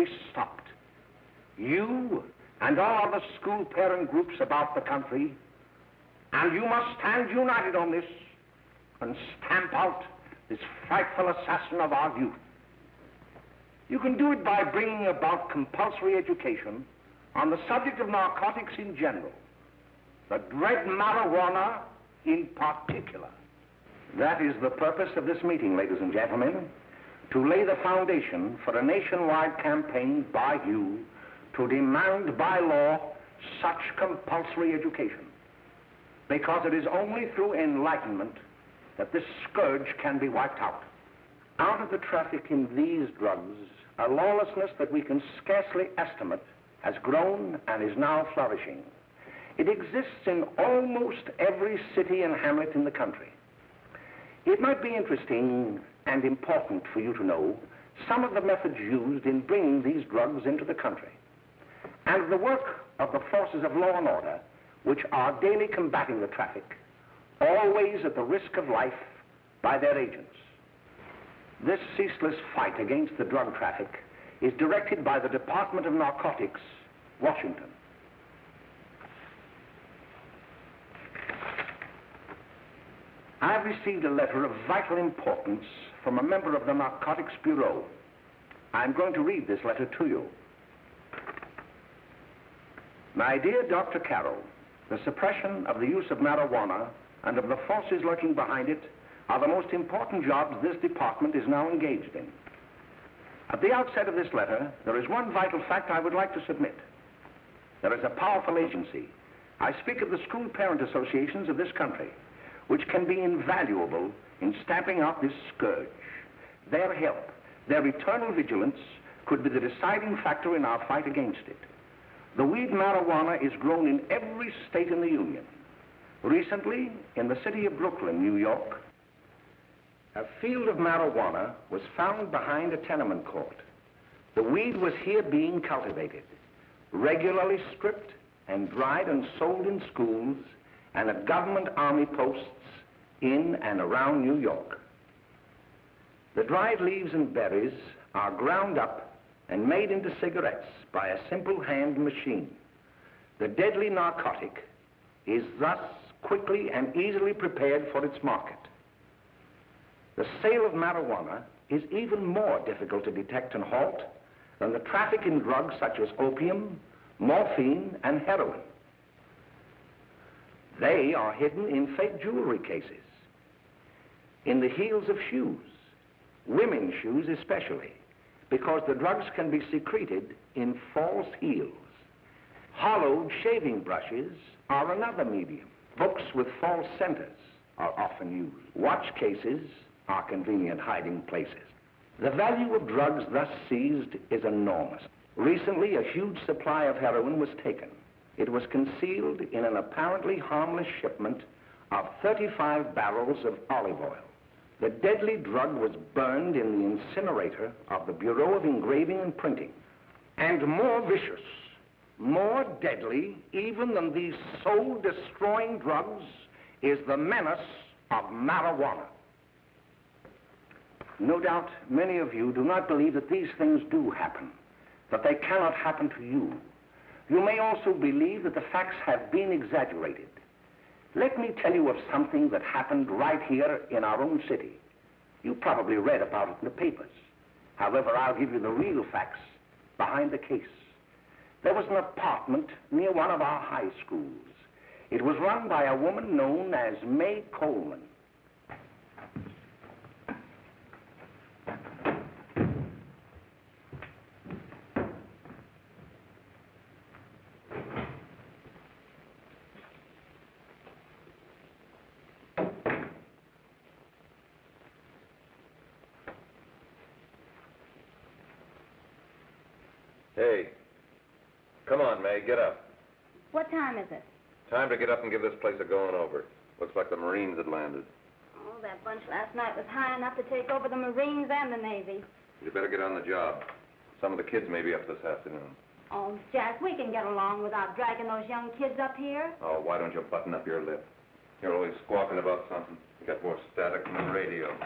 be stopped. You and all other school parent groups about the country, and you must stand united on this and stamp out this frightful assassin of our youth. You can do it by bringing about compulsory education on the subject of narcotics in general, the dread marijuana in particular. That is the purpose of this meeting, ladies and gentlemen, to lay the foundation for a nationwide campaign by you to demand by law such compulsory education. Because it is only through enlightenment that this scourge can be wiped out. Out of the traffic in these drugs, a lawlessness that we can scarcely estimate has grown and is now flourishing. It exists in almost every city and hamlet in the country. It might be interesting and important for you to know some of the methods used in bringing these drugs into the country, and the work of the forces of law and order which are daily combating the traffic, always at the risk of life by their agents. This ceaseless fight against the drug traffic is directed by the Department of Narcotics, Washington. I've received a letter of vital importance from a member of the Narcotics Bureau. I'm going to read this letter to you. My dear Dr. Carroll, the suppression of the use of marijuana and of the forces lurking behind it are the most important jobs this department is now engaged in. At the outset of this letter, there is one vital fact I would like to submit. There is a powerful agency. I speak of the school parent associations of this country, which can be invaluable in stamping out this scourge. Their help, their eternal vigilance, could be the deciding factor in our fight against it. The weed marijuana is grown in every state in the Union. Recently, in the city of Brooklyn, New York, a field of marijuana was found behind a tenement court. The weed was here being cultivated, regularly stripped and dried and sold in schools and at government army posts in and around New York. The dried leaves and berries are ground up and made into cigarettes by a simple hand machine. The deadly narcotic is thus quickly and easily prepared for its market. The sale of marijuana is even more difficult to detect and halt than the traffic in drugs such as opium, morphine, and heroin. They are hidden in fake jewelry cases, in the heels of shoes, women's shoes especially, because the drugs can be secreted in false heels. Hollowed shaving brushes are another medium. Books with false centers are often used. Watch cases are convenient hiding places. The value of drugs thus seized is enormous. Recently, a huge supply of heroin was taken. It was concealed in an apparently harmless shipment of 35 barrels of olive oil. The deadly drug was burned in the incinerator of the Bureau of Engraving and Printing. And more vicious, more deadly even than these soul-destroying drugs is the menace of marijuana. No doubt many of you do not believe that these things do happen, that they cannot happen to you. You may also believe that the facts have been exaggerated. Let me tell you of something that happened right here in our own city. You probably read about it in the papers. However, I'll give you the real facts behind the case. There was an apartment near one of our high schools. It was run by a woman known as May Coleman. Hey, come on, May, get up. What time is it? Time to get up and give this place a going over. Looks like the Marines had landed. Oh, that bunch last night was high enough to take over the Marines and the Navy. You better get on the job. Some of the kids may be up this afternoon. Oh, Jack, we can get along without dragging those young kids up here. Oh, why don't you button up your lip? You're always squawking about something. You got more static than the radio.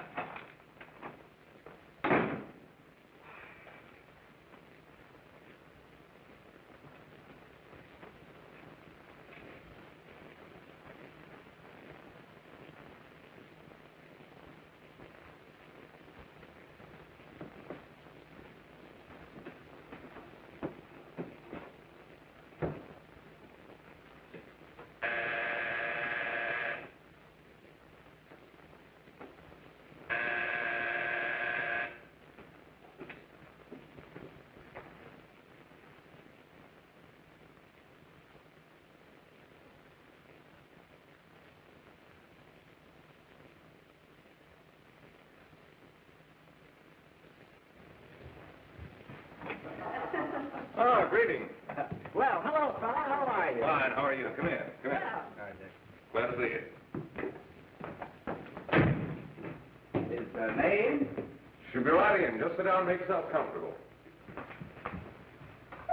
Oh, greetings. Well, hello, fella. How are you? Fine, how are you? Come in. Come in. Glad to see you. Is the name? Should be right in. Just sit down and make yourself comfortable.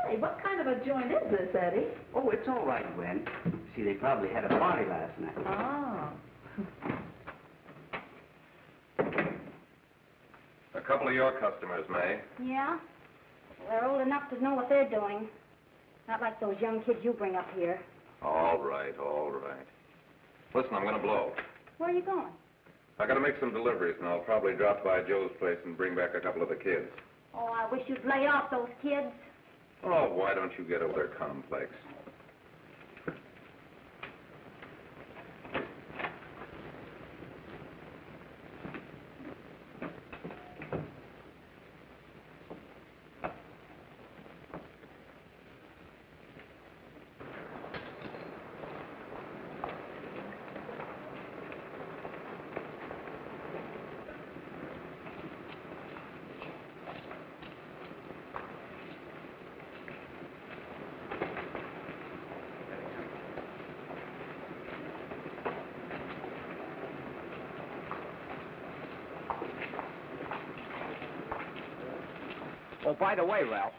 Hey, what kind of a joint is this, Eddie? Oh, it's all right, Gwen. See, they probably had a party last night. Oh. A couple of your customers, May. Yeah? Well, they're old enough to know what they're doing. Not like those young kids you bring up here. All right, all right. Listen, I'm going to blow. Where are you going? I got to make some deliveries, and I'll probably drop by Joe's place and bring back a couple of the kids. Oh, I wish you'd lay off those kids. Oh, why don't you get over their complex? Oh, by the way, Ralph,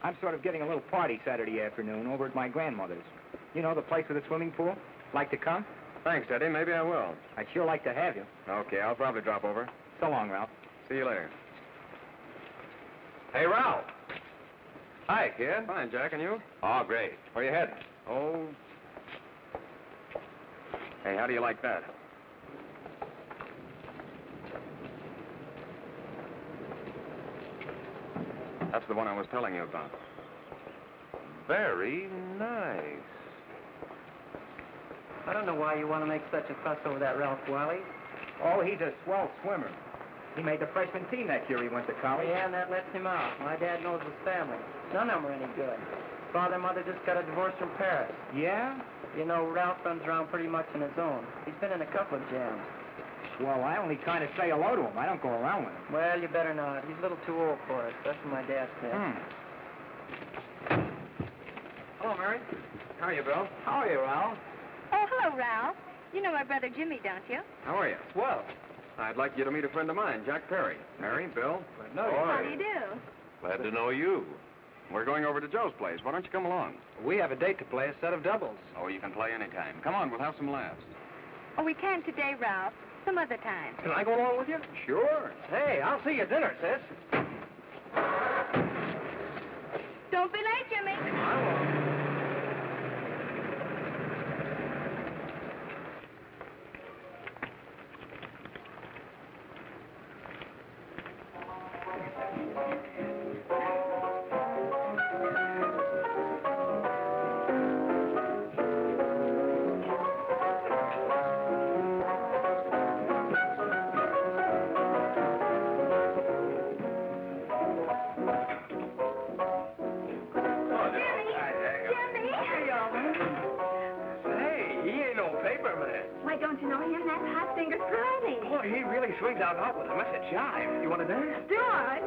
I'm sort of getting a little party Saturday afternoon over at my grandmother's. You know, the place with the swimming pool? Like to come? Thanks, Eddie. Maybe I will. I'd sure like to have you. Okay, I'll probably drop over. So long, Ralph. See you later. Hey, Ralph. Hi, kid. Fine, Jack, and you? Oh, great. Where you heading? Oh. Hey, how do you like that? That's the one I was telling you about. Very nice. I don't know why you want to make such a fuss over that Ralph Wiley. Oh, he's a swell swimmer. He made the freshman team that year he went to college. Yeah, and that lets him out. My dad knows his family. None of them are any good. Father and mother just got a divorce from Paris. Yeah? You know, Ralph runs around pretty much on his own. He's been in a couple of jams. Well, I only kind of say hello to him. I don't go around with him. Well, you better not. He's a little too old for us. That's what my dad said. Hello, Mary. How are you, Bill? How are you, Ralph? Oh, hello, Ralph. You know my brother Jimmy, don't you? How are you? Well, I'd like you to meet a friend of mine, Jack Perry. Mary, Bill. How do you do? Glad to know you. We're going over to Joe's place. Why don't you come along? We have a date to play, a set of doubles. Oh, you can play anytime. Come on, we'll have some laughs. Oh, we can't today, Ralph. Some other time. Can I go along with you? Sure. Hey, I'll see you at dinner, sis. Don't be late, Jimmy. I won't. Why, don't you know him? That's Hot Finger's Friday. Boy, he really swings out hot with a message jive. You want to dance? Do it.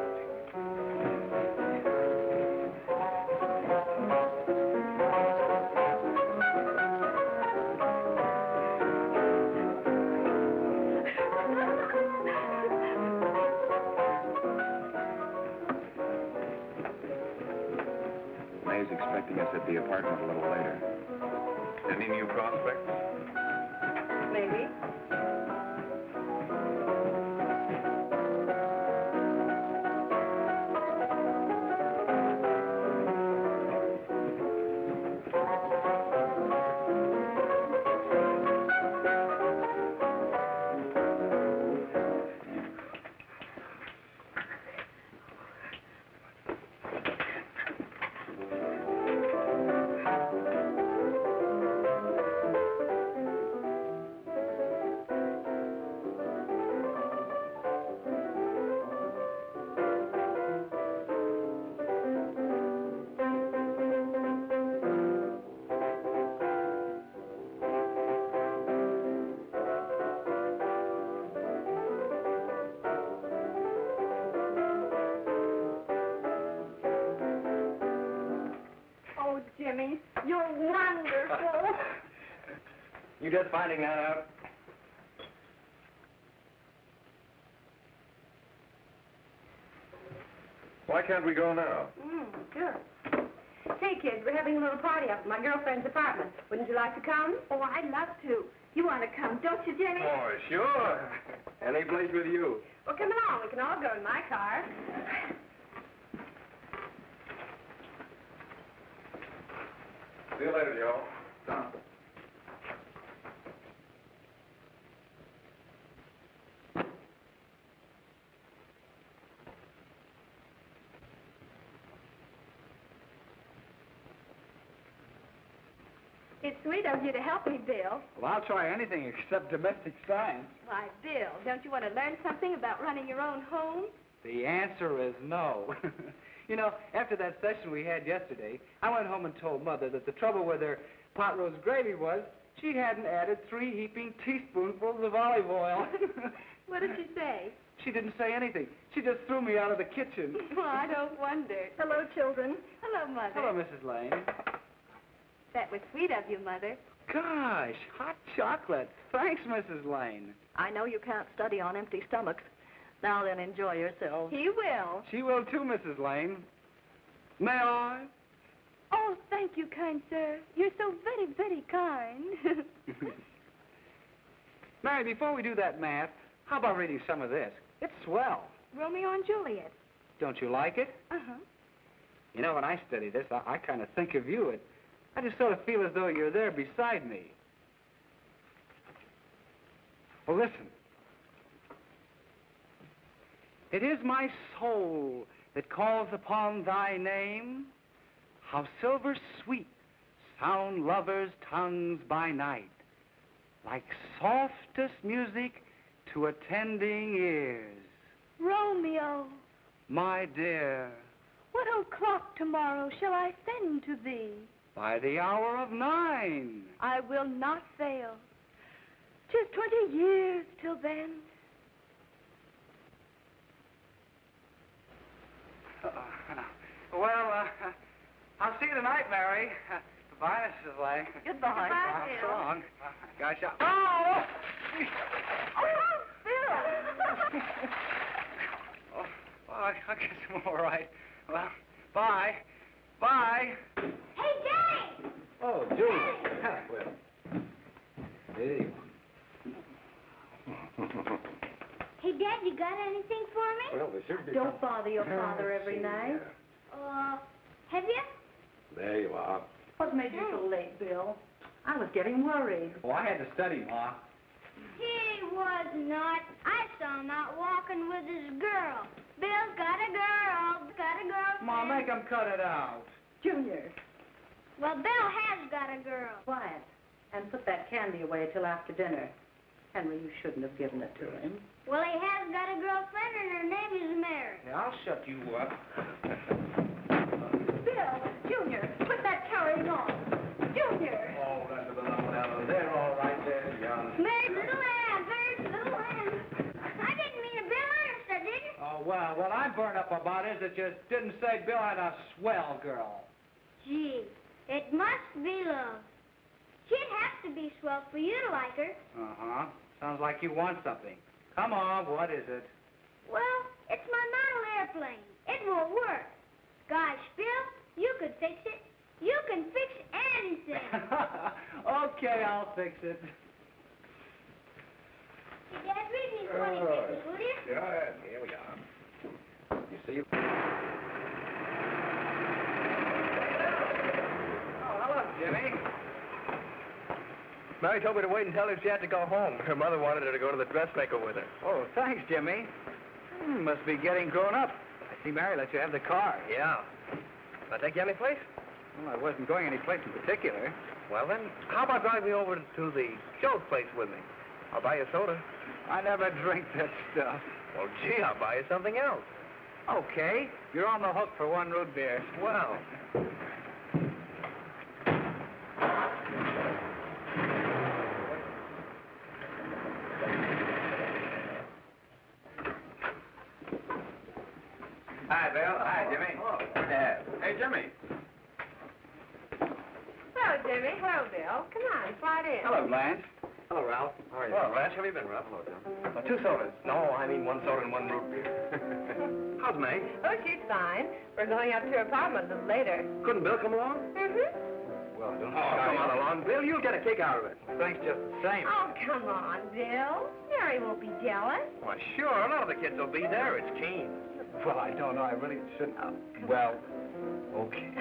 May's expecting us at the apartment a little later. Any new prospects? Maybe. Jimmy. You're wonderful. You just finding that out? Why can't we go now? Sure. Say, kids, we're having a little party up at my girlfriend's apartment. Wouldn't you like to come? Oh, I'd love to. You want to come, don't you, Jimmy? Oh, sure. Any place with you. Well, come along. We can all go in my car. See you later, Joe. It's sweet of you to help me, Bill. Well, I'll try anything except domestic science. Why, Bill, don't you want to learn something about running your own home? The answer is no. You know, after that session we had yesterday, I went home and told Mother that the trouble with her pot roast gravy was she hadn't added 3 heaping teaspoonfuls of olive oil. What did she say? She didn't say anything. She just threw me out of the kitchen. Well, I don't wonder. Hello, children. Hello, Mother. Hello, Mrs. Lane. That was sweet of you, Mother. Gosh, hot chocolate. Thanks, Mrs. Lane. I know you can't study on empty stomachs. Now then, enjoy yourselves. He will. She will too, Mrs. Lane. May I? Oh, thank you, kind sir. You're so very, very kind. Mary, before we do that math, how about reading some of this? It's swell. Romeo and Juliet. Don't you like it? Uh-huh. You know, when I study this, I kind of think of you. I just sort of feel as though you're there beside me. Well, listen. It is my soul that calls upon thy name. How silver sweet sound lovers' tongues by night, like softest music to attending ears. Romeo, My dear, what o'clock tomorrow shall I send to thee? by the hour of 9. I will not fail. 'Tis 20 years till then. Well, I'll see you tonight, Mary. Goodbye, Mrs. Lane. Goodbye. Goodbye, So Bill. long. Gosh, oh! Oh, Bill! Oh, I guess I'm all right. Well, bye. Bye. Hey, Daddy! Oh, Julie. Hey. Hey, Dad, you got anything for me? Well, there should be Don't bother your father every night. Have you? There you are. What made you so late, Bill? I was getting worried. Oh, I had to study, Ma. He was not. I saw him out walking with his girl. Bill's got a girl. Got a girlfriend. Ma, make him cut it out. Junior, Well, Bill has got a girl. quiet. And put that candy away till after dinner. Henry, you shouldn't have given it to him. Well, he has got a girlfriend, and her name is Mary. Yeah, I'll shut you up. Bill, Junior, quit that carrying on. Junior! Oh, that's a little They're all right there, young. Mary's little lamb. Mary's little lamb. I didn't mean to Bill Ernest, I didn't. Oh, well, what I'm burned up about is that you didn't say Bill had a swell girl. Gee, it must be love. She'd have to be swell for you to like her. Uh-huh. Sounds like you want something. Come on, what is it? Well, it's my model airplane. It won't work. Gosh, Bill, you could fix it. You can fix anything. Okay, I'll fix it. Hey, Dad, read me 20 pages, will you? Yeah, here we are. You see? Oh, hello, Jimmy. Mary told me to wait and tell her she had to go home. Her mother wanted her to go to the dressmaker with her. Oh, thanks, Jimmy. Must be getting grown up. I see Mary let you have the car. Yeah. Can I take you any place? Well, I wasn't going any place in particular. Well, then, how about driving me over to the show's place with me? I'll buy you a soda. I never drink that stuff. Well, gee, I'll buy you something else. Okay, you're on the hook for 1 root beer. Well. Hi, Bill. Hi, Jimmy. Oh. Good to have. Hey, Jimmy. Jimmy. Hello, Bill. Come on, slide in. Hello, Blanche. Hello, Ralph. How are you? Well, Blanche, how have you been, Ralph? Hello, John. 2 sodas. No, I mean 1 soda and 1 root beer. How's May? Oh, she's fine. We're going up to her apartment a little later. Couldn't Bill come along? Mm-hmm. Well, don't Come on along, Bill. You'll get a kick out of it. Thanks just the same. Oh, come on, Bill. Mary won't be jealous. Why, sure. A lot of the kids will be there. It's keen. Well, I don't know. I really shouldn't. Well, okay.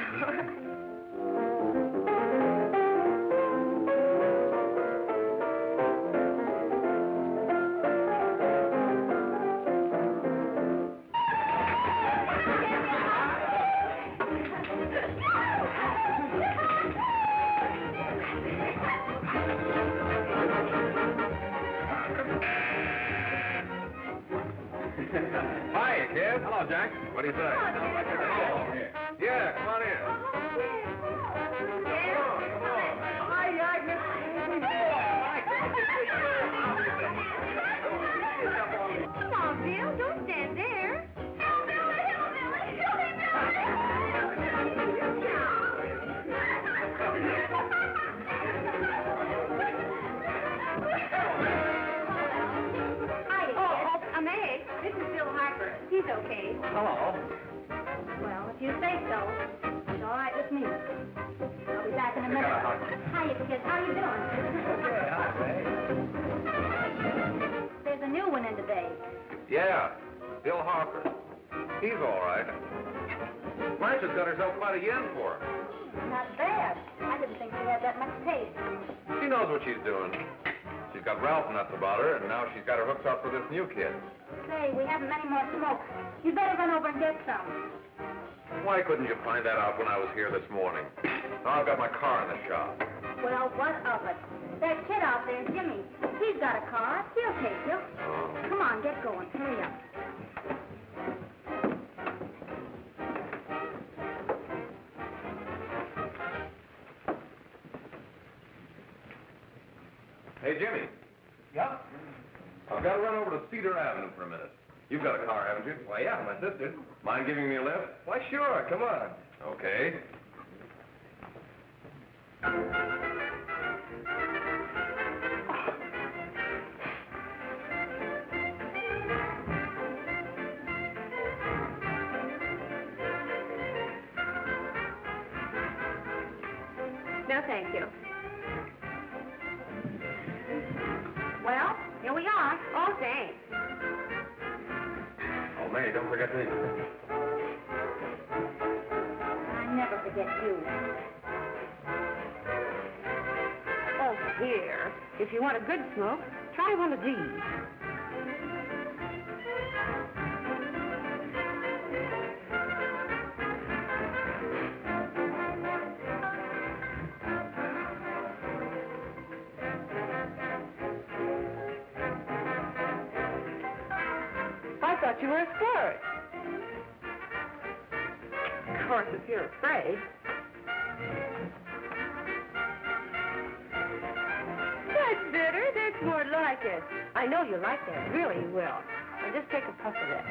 Hi, kid. Hello, Jack. What do you say? Yeah, come on in. Come on, Bill. Don't stand there. I'm Meg. This is Bill Harper. He's okay. Hello. Well, if you say so, it's all right with me. I'll be back in a minute. Hiya, kids. How you doing? Okay, hi, Ray. There's a new one in today. Yeah, Bill Harper. He's all right. Blanche has got herself quite a yen for him. Not bad. I didn't think she had that much taste. She knows what she's doing. She's got Ralph nuts about her, and now she's got her hooks up for this new kid. Say, we haven't any more smoke. You better run over and get some. Why couldn't you find that out when I was here this morning? Now I've got my car in the shop. Well, what of it? That kid out there, Jimmy, he's got a car. He'll take you. Come on, get going. Hurry up. Hey, Jimmy. Yeah? I've got to run over to Cedar Avenue for a minute. You've got a car, haven't you? Why, yeah, my sister. Mind giving me a lift? Why, sure. Come on. Okay. No, thank you. Well, here we are. Oh, thanks. Oh, May, don't forget me. I never forget you. Oh, here. If you want a good smoke, try one of these. I thought you were a squirt. Of course, if you're afraid. That's better. That's more like it. I know you like that. Really, you will. Now just take a puff of that.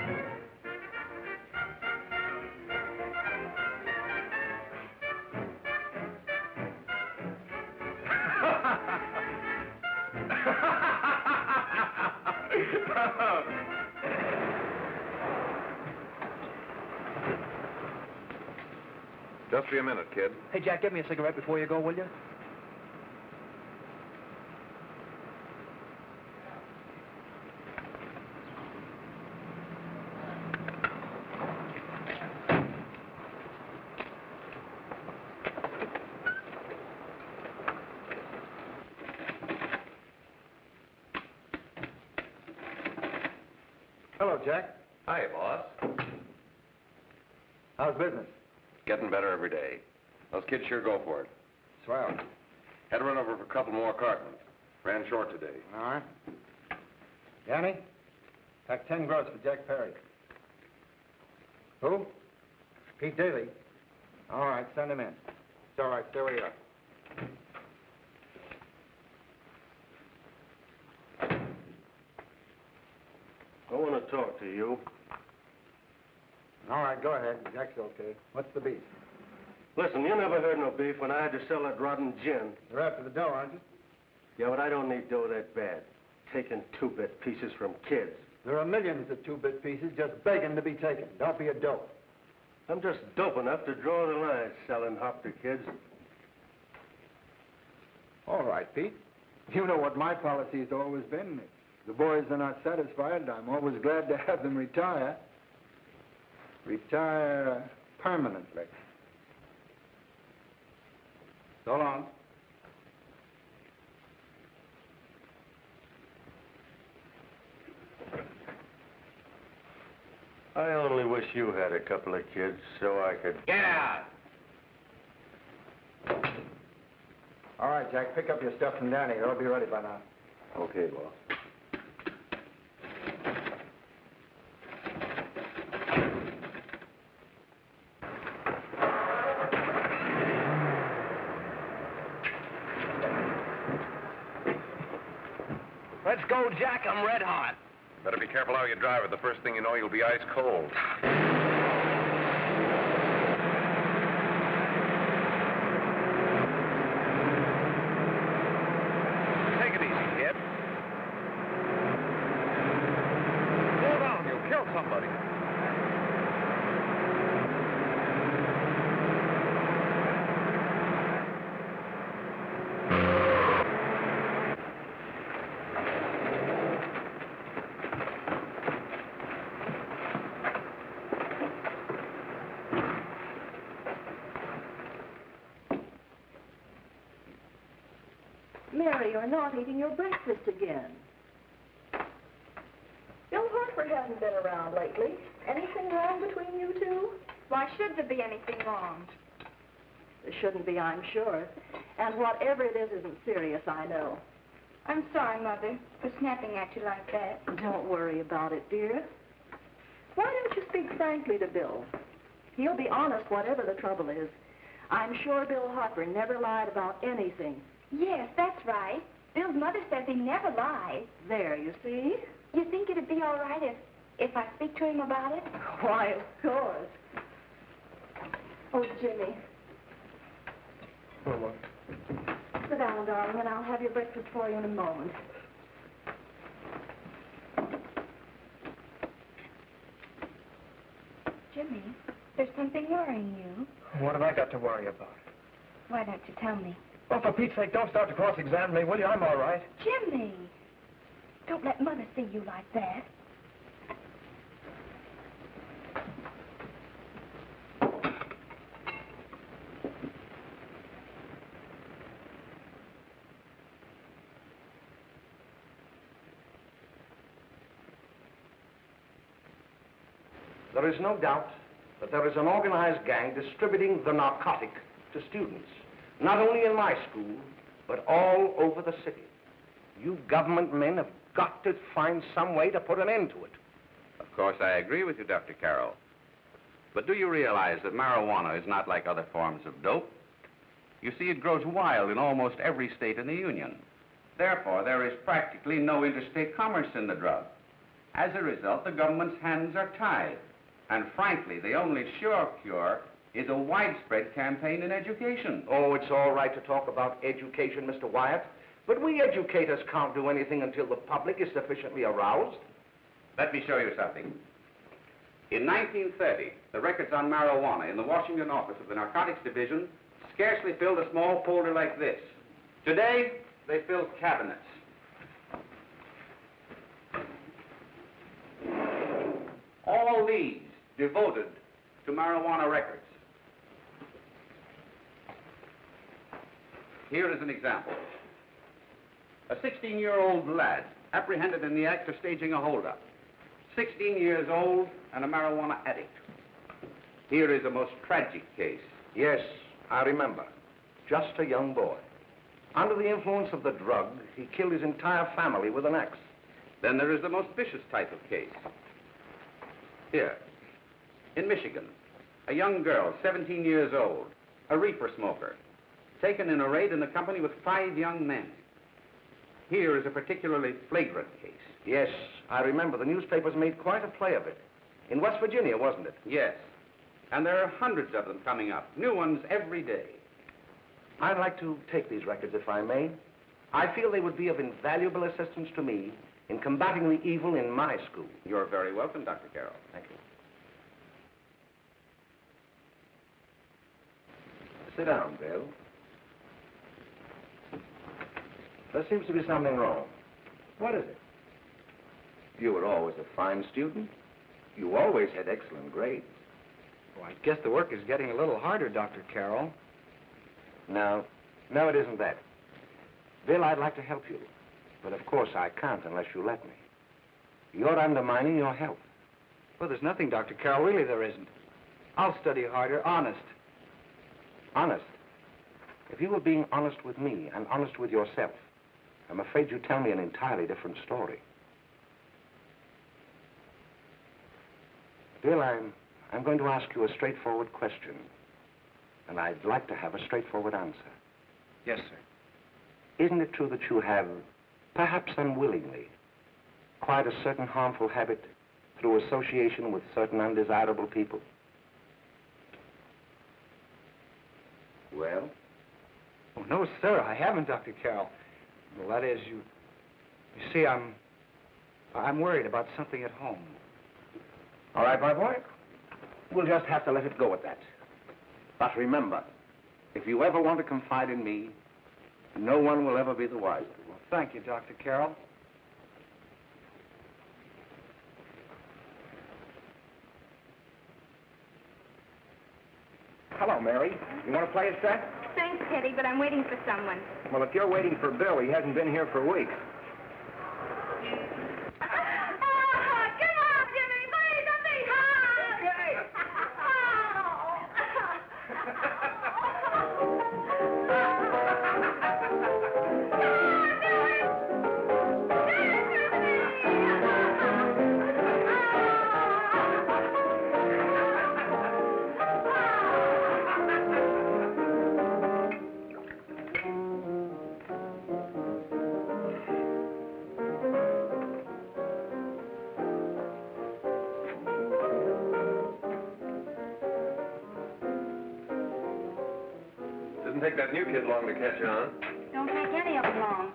Just be a minute, kid. Hey, Jack, get me a cigarette before you go, will you? Hello, Jack. Hi, boss. How's business? Getting better every day. Those kids sure go for it. Swell. Had to run over for a couple more cartons. Ran short today. All right. Danny, pack 10 gross for Jack Perry. Who? Pete Daly. All right, send him in. It's all right, stay where you are. I want to talk to you. All right, go ahead. Jack's okay. What's the beef? Listen, you never heard no beef when I had to sell that rotten gin. You're after the dough, aren't you? Yeah, but I don't need dough that bad. Taking two-bit pieces from kids. There are millions of two-bit pieces just begging to be taken. Don't be a dope. I'm just dope enough to draw the line selling hop to kids. All right, Pete. You know what my policy has always been. If the boys are not satisfied, I'm always glad to have them retire. Retire permanently. So long. I only wish you had a couple of kids so I could... Get out! All right, Jack, pick up your stuff from Danny. They'll be ready by now. Okay, boss. Let's go, Jack. I'm red hot. Better be careful how you drive it. The first thing you know, you'll be ice cold. Take it easy, kid. Slow down. You'll kill somebody. Mary, you're not eating your breakfast again. Bill Hartford hasn't been around lately. Anything wrong between you two? Why should there be anything wrong? There shouldn't be, I'm sure. And whatever it is isn't serious, I know. I'm sorry, Mother, for snapping at you like that. Don't worry about it, dear. Why don't you speak frankly to Bill? He'll be honest whatever the trouble is. I'm sure Bill Hartford never lied about anything. Yes, that's right. Bill's mother says he never lies. There, you see? You think it'd be all right if I speak to him about it? Why, of course. Oh, Jimmy. Oh, Sit down, darling, and I'll have your breakfast for you in a moment. Jimmy, there's something worrying you. what have I got to worry about? Why don't you tell me? Well, for Pete's sake, don't start to cross-examine me, will you? I'm all right. Jimmy! Don't let Mother see you like that. There is no doubt that there is an organized gang distributing the narcotic to students, not only in my school, but all over the city. You government men have got to find some way to put an end to it. Of course, I agree with you, Dr. Carroll. But do you realize that marijuana is not like other forms of dope? You see, it grows wild in almost every state in the Union. Therefore, there is practically no interstate commerce in the drug. As a result, the government's hands are tied. And frankly, the only sure cure is a widespread campaign in education. Oh, it's all right to talk about education, Mr. Wyatt, but we educators can't do anything until the public is sufficiently aroused. Let me show you something. In 1930, the records on marijuana in the Washington office of the Narcotics Division scarcely filled a small folder like this. Today, they fill cabinets. All these devoted to marijuana records. Here is an example. A 16-year-old lad apprehended in the act of staging a holdup. 16 years old and a marijuana addict. Here is a most tragic case. Yes, I remember. Just a young boy. Under the influence of the drug, he killed his entire family with an axe. Then there is the most vicious type of case. Here, in Michigan, a young girl, 17 years old, a reefer smoker, taken in a raid in the company with 5 young men. Here is a particularly flagrant case. Yes, I remember. The newspapers made quite a play of it. In West Virginia, wasn't it? Yes. And there are hundreds of them coming up, new ones every day. I'd like to take these records, if I may. I feel they would be of invaluable assistance to me in combating the evil in my school. You're very welcome, Dr. Carroll. Thank you. Sit down, Bill. There seems to be something wrong. What is it? You were always a fine student. You always had excellent grades. Well, I guess the work is getting a little harder, Dr. Carroll. No, it isn't that. Bill, I'd like to help you. But of course I can't unless you let me. You're undermining your health. Well, there's nothing, Dr. Carroll. Really, there isn't. I'll study harder, honest. Honest? If you were being honest with me and honest with yourself, I'm afraid you'd tell me an entirely different story. Bill, I'm going to ask you a straightforward question. And I'd like to have a straightforward answer. Yes, sir. Isn't it true that you have, perhaps unwillingly, acquired a certain harmful habit through association with certain undesirable people? Well? Oh, no, sir, I haven't, Dr. Carroll. Well, that is, you see, I'm worried about something at home. All right, my boy. We'll just have to let it go at that. But remember, if you ever want to confide in me, no one will ever be the wiser. Well, thank you, Dr. Carroll. Hello, Mary. You want to play a set? Thanks, Teddy, but I'm waiting for someone. Well, if you're waiting for Bill, he hasn't been here for weeks. Didn't take that new kid long to catch on. Don't take any of them long.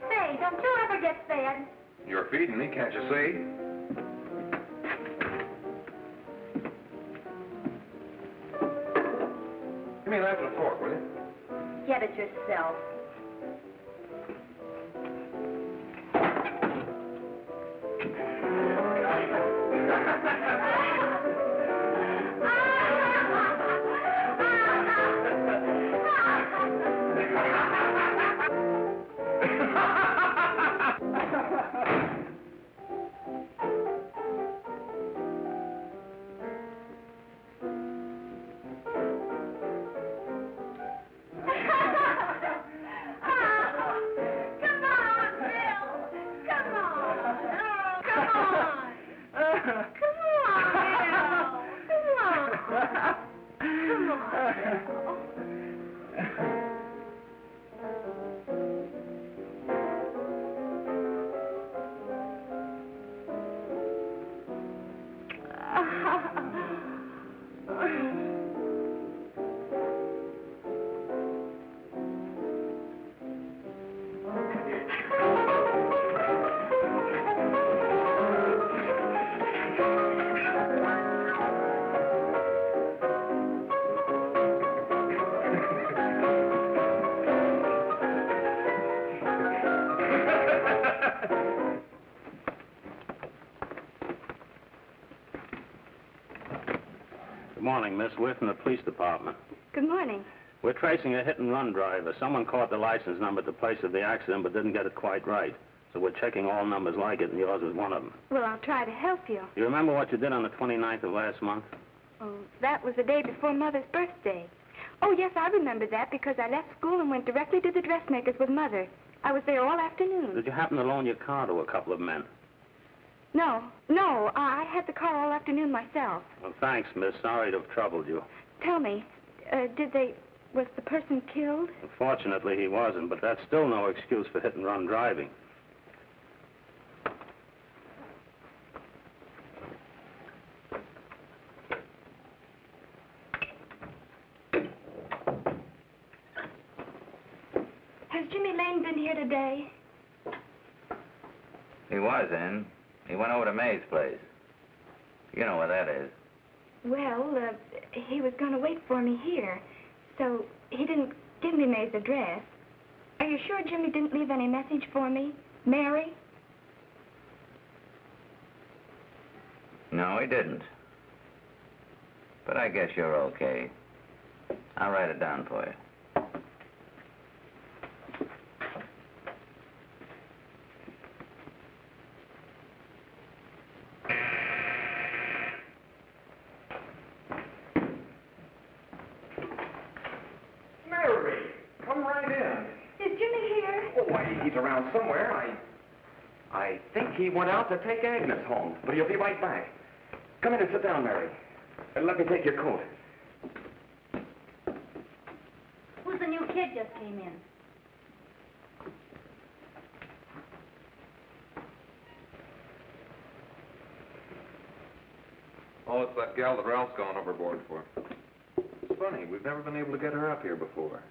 Say, don't you ever get fed? You're feeding me, can't you see? Give me a knife and a fork, will you? Get it yourself. Good morning, Miss. We're from the police department. Good morning. We're tracing a hit-and-run driver. Someone caught the license number at the place of the accident but didn't get it quite right. So we're checking all numbers like it, and yours is one of them. Well, I'll try to help you. You remember what you did on the 29th of last month? Oh, that was the day before Mother's birthday. Oh, yes, I remember that because I left school and went directly to the dressmaker's with Mother. I was there all afternoon. Did you happen to loan your car to a couple of men? No, I had the car all afternoon myself. Well, thanks, miss. Sorry to have troubled you. Tell me, was the person killed? Unfortunately, he wasn't, but that's still no excuse for hit-and-run driving. Has Jimmy Lane been here today? He was in. He went over to May's place. You know where that is. Well, he was going to wait for me here, so he didn't give me May's address. Are you sure Jimmy didn't leave any message for me? Mary? No, he didn't. But I guess you're okay. I'll write it down for you. Mary, come right in. Is Jimmy here? Oh, why, he's around somewhere. I think he went out to take Agnes home, but he'll be right back. Come in and sit down, Mary. And let me take your coat. Who's the new kid just came in? Oh, it's that gal that Ralph's gone overboard for. It's funny, we've never been able to get her up here before.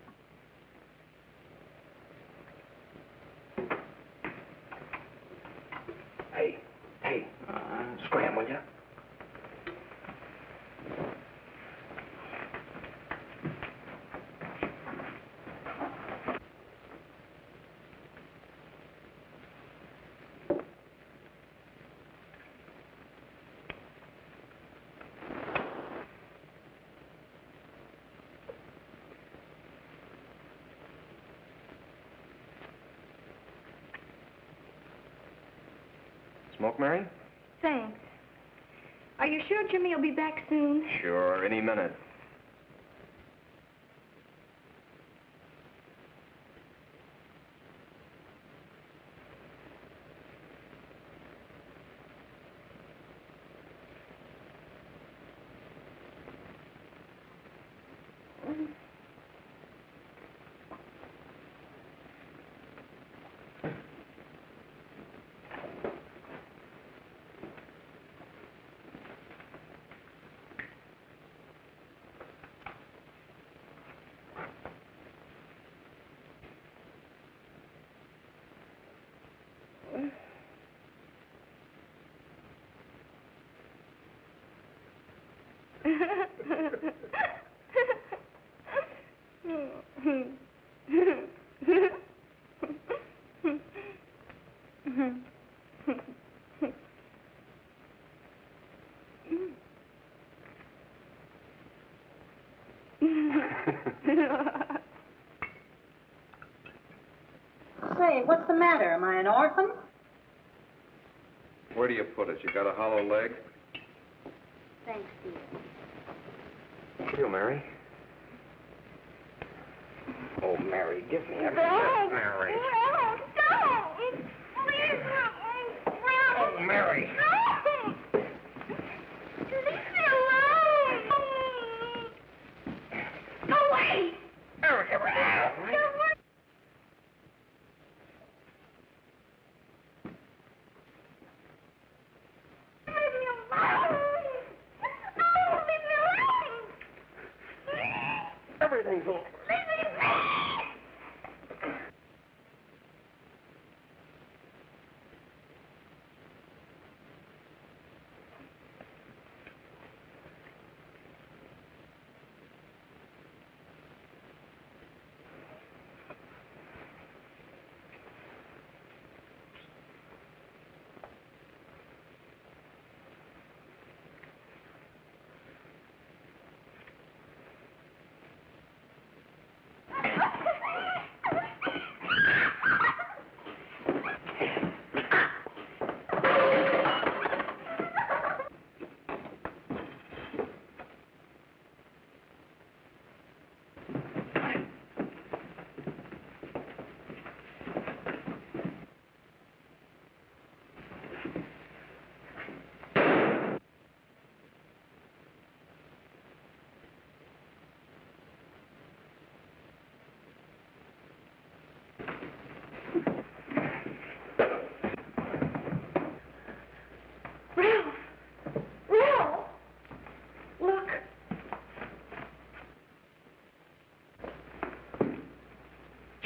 Hey, scram, will you? Smoke, Mary? Thanks. Are you sure Jimmy will be back soon? Sure, any minute. Say, what's the matter? Am I an orphan? Where do you put it? You got a hollow leg? Thanks, dear. Here, Mary. Oh, Mary, give me a kiss, Mary. No, don't! Please, no! Oh, Mary. No! Leave me alone! Go away! Mary, get out. Go away! Leave me alone! Oh, leave me alone! Everything's over. Leave me alone!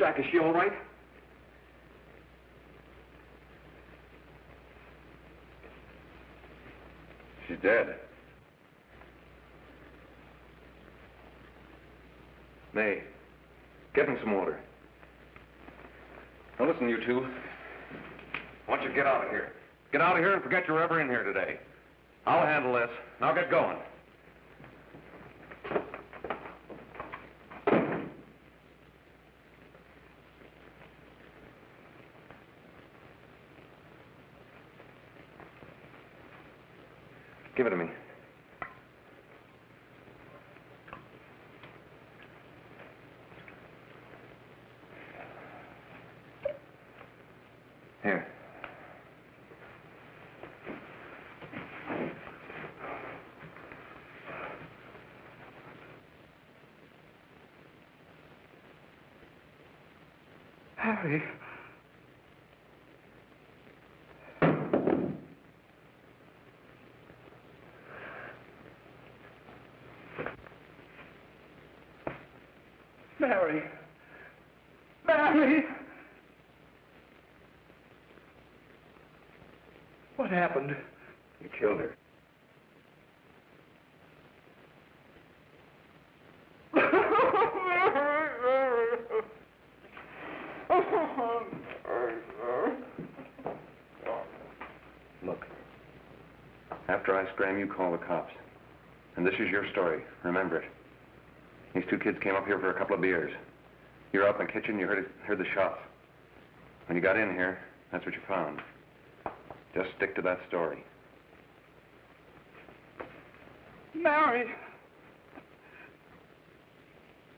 Jack, is she all right? She's dead. May, get him some water. Now listen, you two. I want you to get out of here. Get out of here and forget you're ever in here today. I'll handle this. Now get going. Give it to me. Here. Harry. Mary. Mary! What happened? You killed her. Look, after I scram, you call the cops. And this is your story. Remember it. These two kids came up here for a couple of beers. You were out in the kitchen, you heard the shots. When you got in here, that's what you found. Just stick to that story. Mary!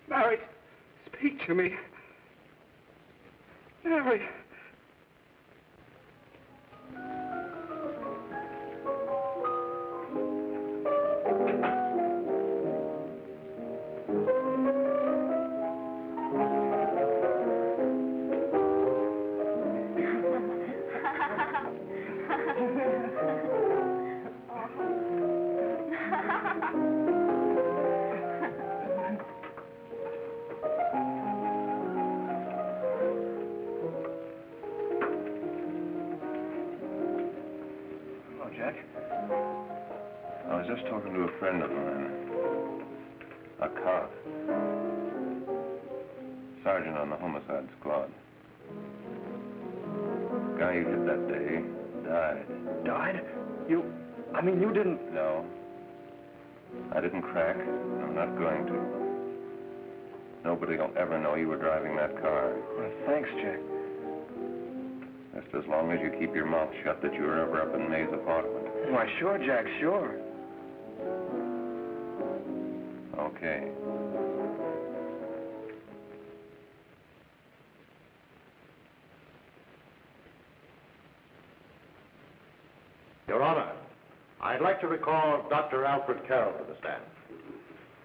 Mary, speak to me. Mary! Jack? I was just talking to a friend of mine. A cop. Sergeant on the homicide squad. The guy you hit that day died. Died? You didn't... No. I didn't crack. I'm not going to. Nobody will ever know you were driving that car. Well, thanks, Jack. Just as long as you keep your mouth shut that you were ever up in May's apartment. Why, sure, Jack, sure. Okay. Your Honor, I'd like to recall Dr. Alfred Carroll to the stand.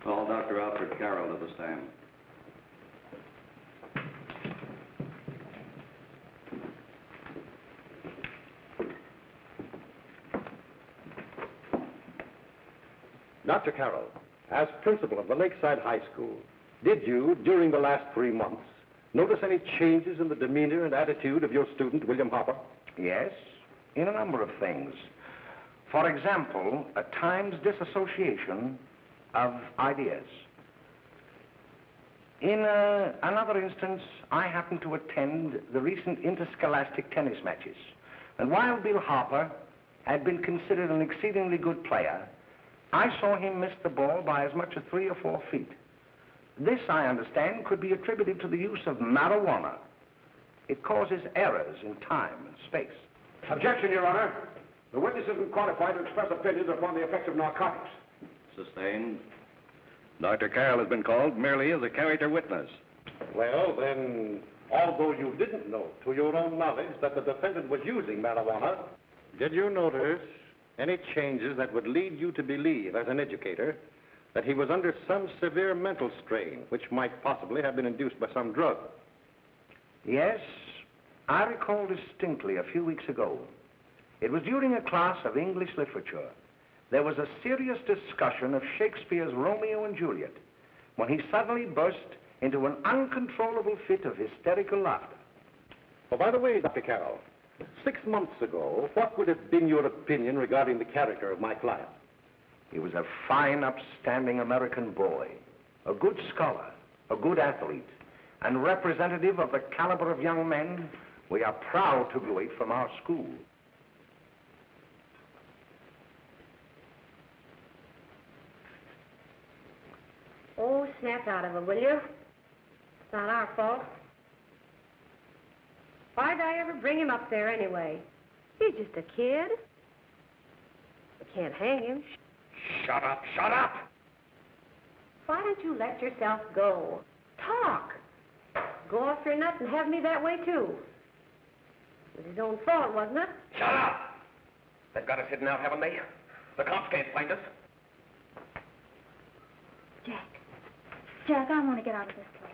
Call Dr. Alfred Carroll to the stand. Dr. Carroll, as principal of the Lakeside High School, did you, during the last 3 months, notice any changes in the demeanor and attitude of your student, William Hopper? Yes, in a number of things. For example, at times disassociation of ideas. In another instance, I happened to attend the recent interscholastic tennis matches. And while Bill Hopper had been considered an exceedingly good player, I saw him miss the ball by as much as 3 or 4 feet. This, I understand, could be attributed to the use of marijuana. It causes errors in time and space. Objection, Your Honor. The witness isn't qualified to express opinions upon the effects of narcotics. Sustained. Dr. Carroll has been called merely as a character witness. Well, then, although you didn't know to your own knowledge that the defendant was using marijuana, did you notice any changes that would lead you to believe, as an educator, that he was under some severe mental strain, which might possibly have been induced by some drug? Yes, I recall distinctly a few weeks ago. It was during a class of English literature. There was a serious discussion of Shakespeare's Romeo and Juliet, when he suddenly burst into an uncontrollable fit of hysterical laughter. Oh, by the way, Dr. Carroll, 6 months ago, what would have been your opinion regarding the character of my client? He was a fine, upstanding American boy, a good scholar, a good athlete, and representative of the caliber of young men we are proud to graduate from our school. Oh, snap out of it, will you? It's not our fault. Why'd I ever bring him up there anyway? He's just a kid. We can't hang him. Shut up, shut up! Why don't you let yourself go? Talk. Go off your nut and have me that way, too. It was his own fault, wasn't it? Shut up! They've got us hidden out, haven't they? The cops can't find us. Jack, I want to get out of this place.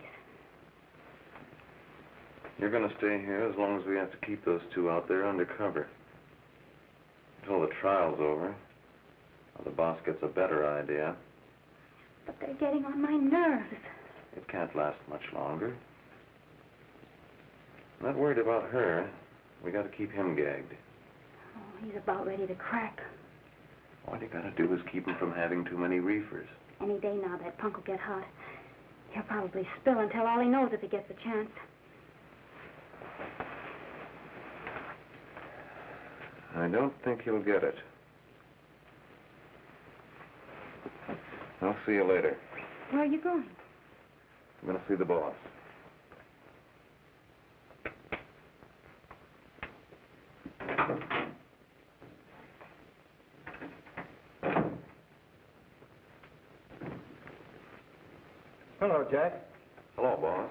You're going to stay here as long as we have to keep those two out there undercover. Until the trial's over, or the boss gets a better idea. But they're getting on my nerves. It can't last much longer. I'm not worried about her. We got to keep him gagged. Oh, he's about ready to crack. All you got to do is keep him from having too many reefers. Any day now, that punk will get hot. He'll probably spill and tell all he knows if he gets a chance. I don't think he'll get it. I'll see you later. Where are you going? I'm going to see the boss. Hello, Jack. Hello, boss.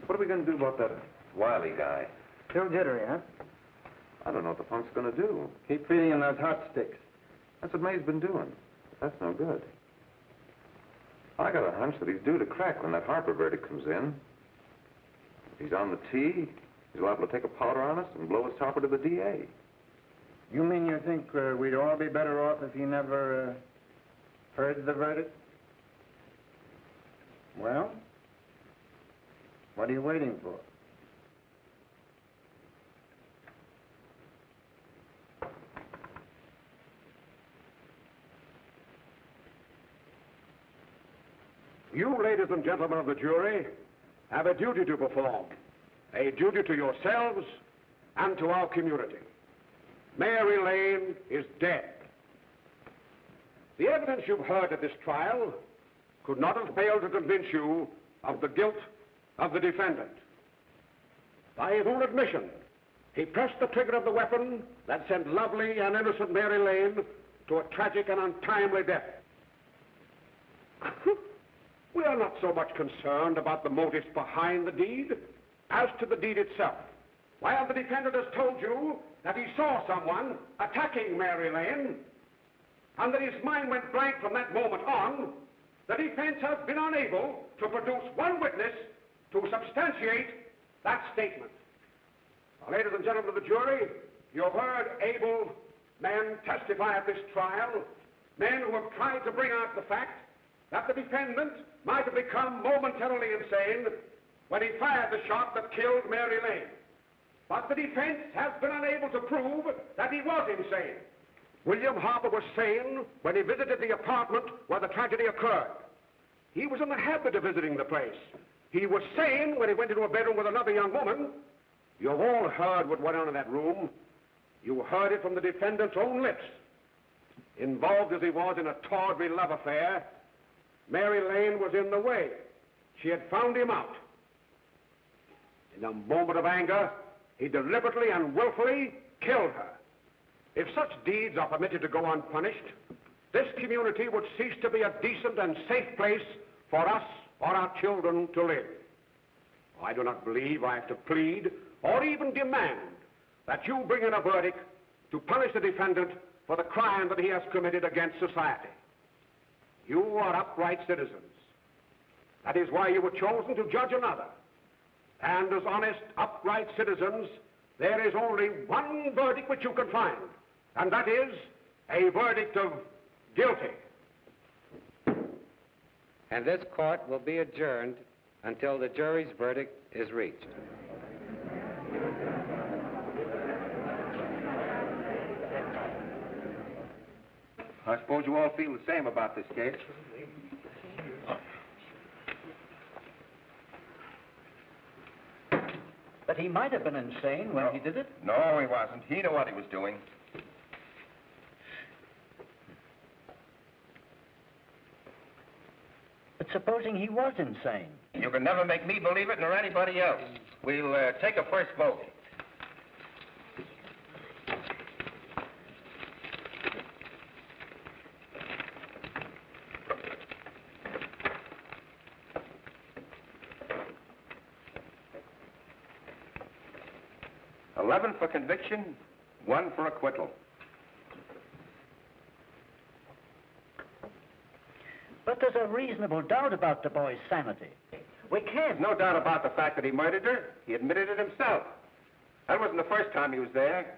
What are we going to do about that Wiley guy? Still jittery, huh? I don't know what the punk's going to do. Keep feeding him those hot sticks. That's what May's been doing. That's no good. I got a hunch that he's due to crack when that Harper verdict comes in. If he's on the tee, he's liable to take a powder on us and blow his topper to the DA. You mean you think we'd all be better off if he never heard the verdict? Well, what are you waiting for? You, ladies and gentlemen of the jury, have a duty to perform. A duty to yourselves and to our community. Mary Lane is dead. The evidence you've heard at this trial could not have failed to convince you of the guilt of the defendant. By his own admission, he pressed the trigger of the weapon that sent lovely and innocent Mary Lane to a tragic and untimely death. We are not so much concerned about the motives behind the deed as to the deed itself. While the defendant has told you that he saw someone attacking Mary Lane and that his mind went blank from that moment on, the defense has been unable to produce one witness to substantiate that statement. Now, ladies and gentlemen of the jury, you have heard able men testify at this trial, men who have tried to bring out the fact that the defendant might have become momentarily insane when he fired the shot that killed Mary Lane. But the defense has been unable to prove that he was insane. William Harper was sane when he visited the apartment where the tragedy occurred. He was in the habit of visiting the place. He was sane when he went into a bedroom with another young woman. You've all heard what went on in that room. You heard it from the defendant's own lips. Involved as he was in a tawdry love affair, Mary Lane was in the way. She had found him out. In a moment of anger, he deliberately and willfully killed her. If such deeds are permitted to go unpunished, this community would cease to be a decent and safe place for us or our children to live. I do not believe I have to plead or even demand that you bring in a verdict to punish the defendant for the crime that he has committed against society. You are upright citizens. That is why you were chosen to judge another. And as honest, upright citizens, there is only one verdict which you can find, and that is a verdict of guilty. and this court will be adjourned until the jury's verdict is reached. I suppose you all feel the same about this case. But he might have been insane when he did it. No, he wasn't. He knew what he was doing. But supposing he was insane? You can never make me believe it nor anybody else. We'll take a first vote. $11 for conviction, $1 for acquittal. But there's a reasonable doubt about the boy's sanity. We can't. No doubt about the fact that he murdered her. He admitted it himself. That wasn't the first time he was there.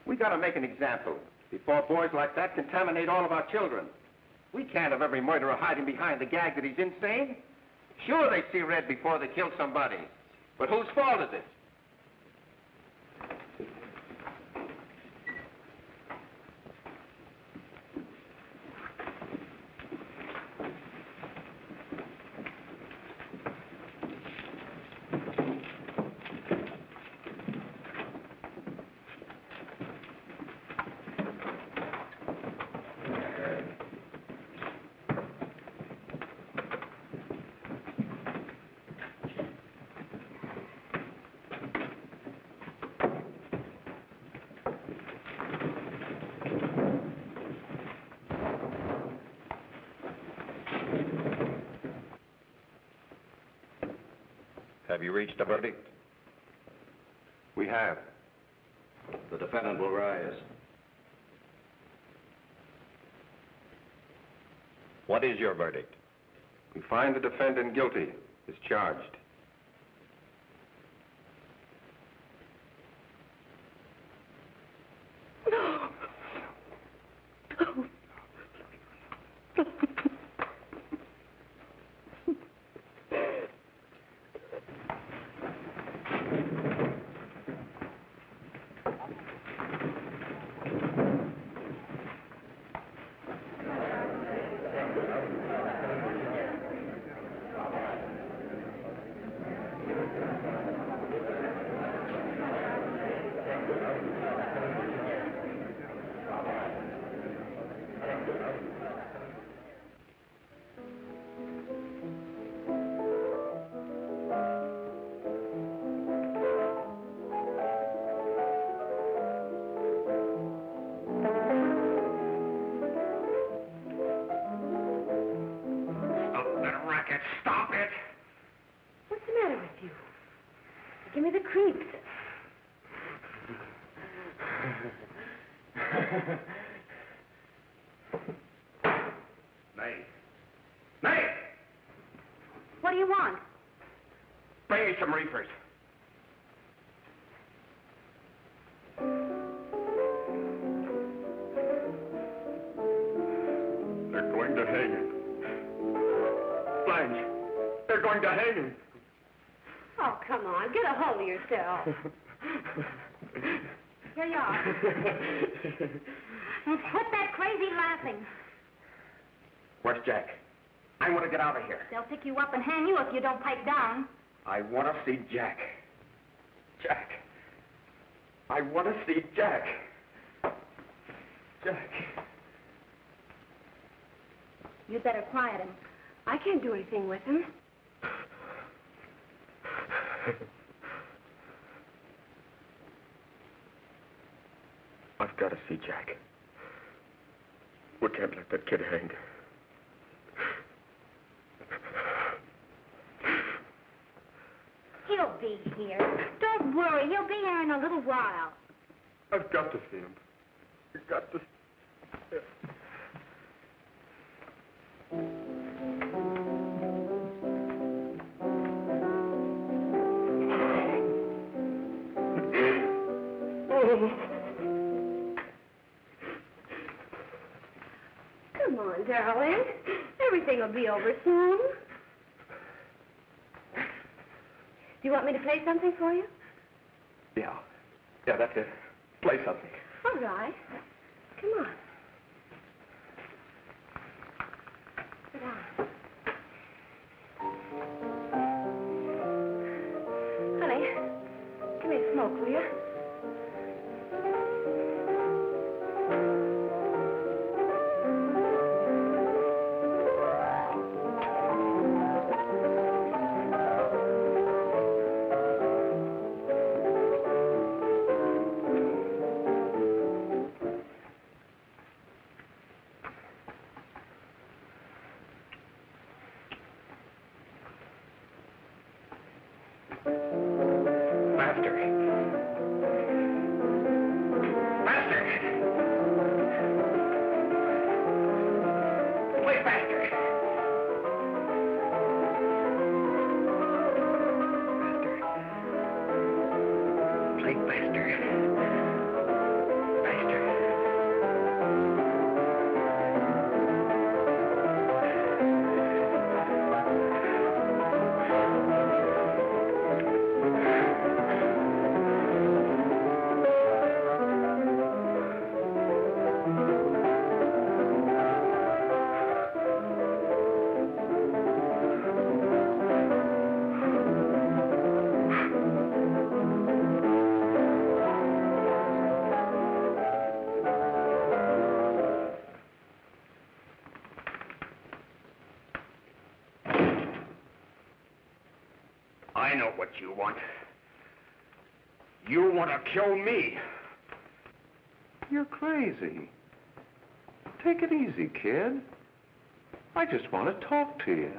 We gotta make an example before boys like that contaminate all of our children. We can't have every murderer hiding behind the gag that he's insane. Sure, they see red before they kill somebody. But whose fault is it? Have you reached a verdict? We have. The defendant will rise. What is your verdict? We find the defendant guilty as charged. Stop it! What's the matter with you? Give me the creeps. May. May! What do you want? Bring me some reefers. They're going to hang him. Blanche, they're going to hang him. Oh, come on. Get a hold of yourself. Here you are. Quit that crazy laughing. Where's Jack? I want to get out of here. They'll pick you up and hang you if you don't pipe down. I want to see Jack. Jack. I want to see Jack. Jack. You'd better quiet him. I can't do anything with him. I've got to see Jack. We can't let that kid hang. He'll be here. Don't worry. He'll be here in a little while. I've got to see him. I've got to. Come on, darling. Everything will be over soon. Do you want me to play something for you? Yeah. Yeah, that's it. Play something. All right. Come on. Sit down. Honey, give me a smoke, will you? I know what you want. You want to kill me. You're crazy. Take it easy, kid. I just want to talk to you.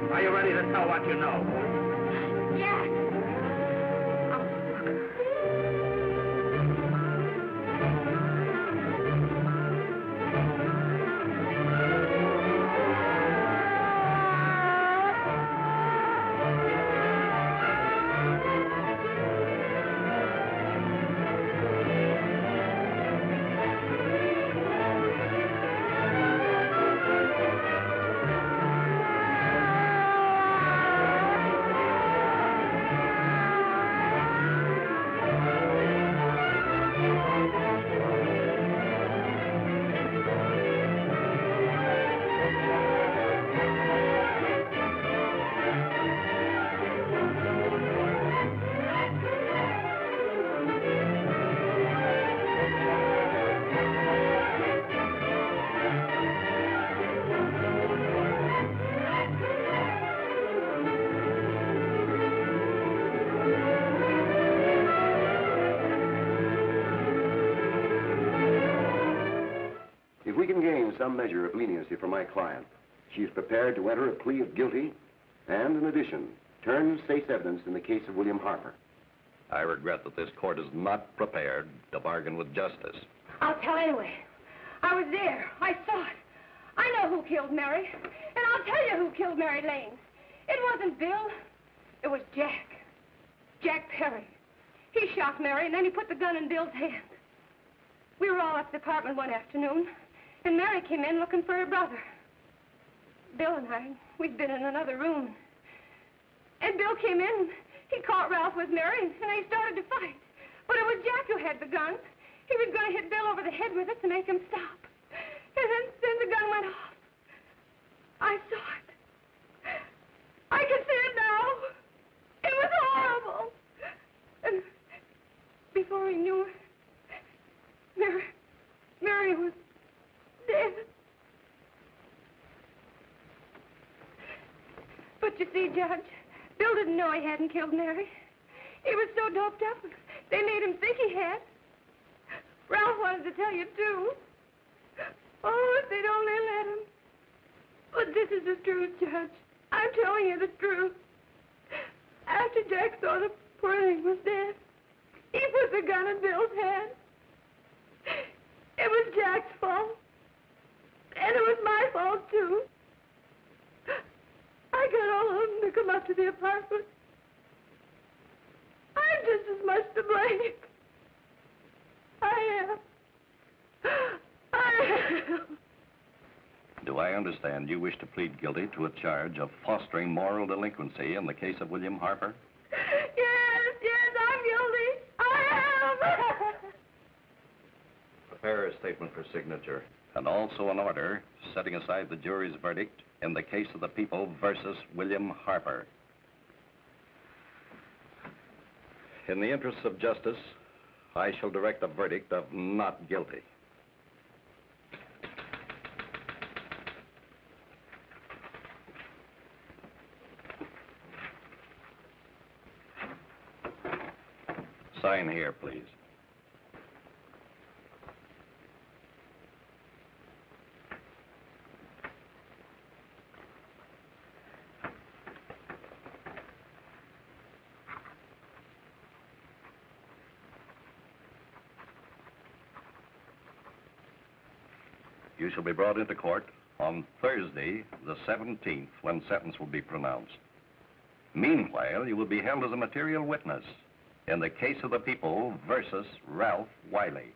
Are you ready to tell what you know? Yes. If we can gain some measure of leniency for my client, she is prepared to enter a plea of guilty and, in addition, turn state's evidence in the case of William Harper. I regret that this court is not prepared to bargain with justice. I'll tell anyway. I was there. I saw it. I know who killed Mary. And I'll tell you who killed Mary Lane. It wasn't Bill. It was Jack. Jack Perry. He shot Mary, and then he put the gun in Bill's hand. We were all at the apartment one afternoon, and Mary came in looking for her brother. Bill and I, we'd been in another room. And Bill came in. He caught Ralph with Mary, and they started to fight. gun. He was going to hit Bill over the head with it to make him stop. And then the gun went off. I saw it. I can see it now. It was horrible. And before he knew it, Mary was dead. But you see, Judge, Bill didn't know he hadn't killed Mary. He was so doped up, they made him think he had. Ralph wanted to tell you, too. Oh, if they'd only let him. But this is the truth, Judge. I'm telling you the truth. After Jack saw the poor thing was dead, he put the gun in Bill's hand. It was Jack's fault. And it was my fault, too. I got all of them to come up to the apartment. I'm just as much to blame. I am. Do I understand you wish to plead guilty to a charge of fostering moral delinquency in the case of William Harper? Yes, I'm guilty. I am. Prepare a statement for signature, and also an order setting aside the jury's verdict in the case of the people versus William Harper. In the interests of justice, I shall direct a verdict of not guilty. Sign here, please. You shall be brought into court on Thursday, the 17th, when sentence will be pronounced. Meanwhile, you will be held as a material witness in the case of the people versus Ralph Wiley.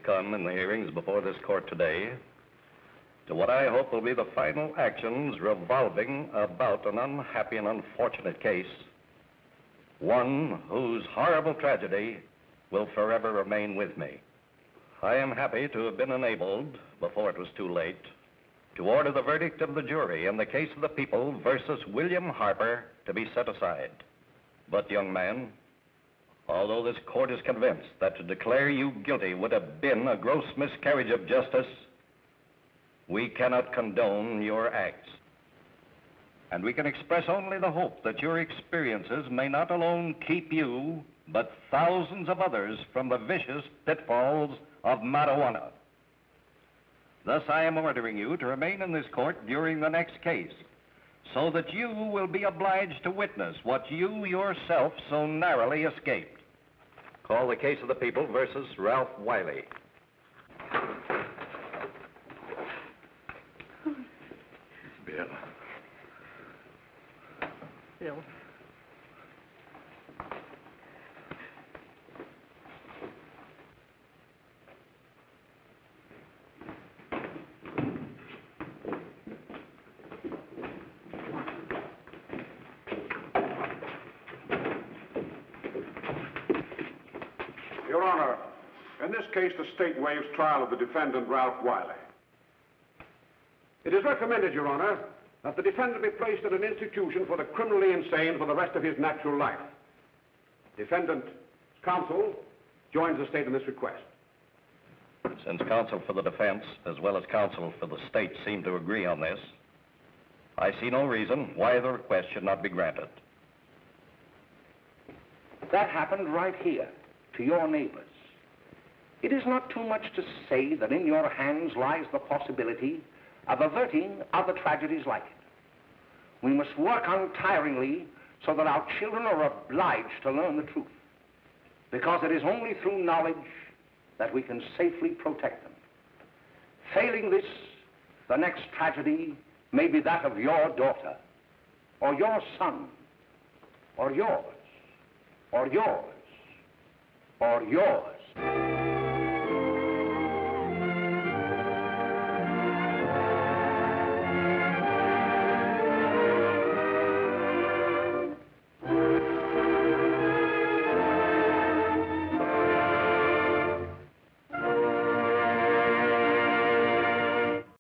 Come in the hearings before this court today to what I hope will be the final actions revolving about an unhappy and unfortunate case, one whose horrible tragedy will forever remain with me. I am happy to have been enabled, before it was too late, to order the verdict of the jury in the case of the people versus William Harper to be set aside. But, young man, although this court is convinced that to declare you guilty would have been a gross miscarriage of justice, we cannot condone your acts. And we can express only the hope that your experiences may not alone keep you, but thousands of others from the vicious pitfalls of marijuana. Thus, I am ordering you to remain in this court during the next case, so that you will be obliged to witness what you yourself so narrowly escaped. Call the case of the people versus Ralph Wiley. Bill. Bill. Honor, in this case, the state waives trial of the defendant, Ralph Wiley. It is recommended, Your Honor, that the defendant be placed in an institution for the criminally insane for the rest of his natural life. Defendant's counsel joins the state in this request. Since counsel for the defense, as well as counsel for the state, seem to agree on this, I see no reason why the request should not be granted. That happened right here, to your neighbors. It is not too much to say that in your hands lies the possibility of averting other tragedies like it. We must work untiringly so that our children are obliged to learn the truth, because it is only through knowledge that we can safely protect them. Failing this, the next tragedy may be that of your daughter, or your son, or yours, or yours, or yours.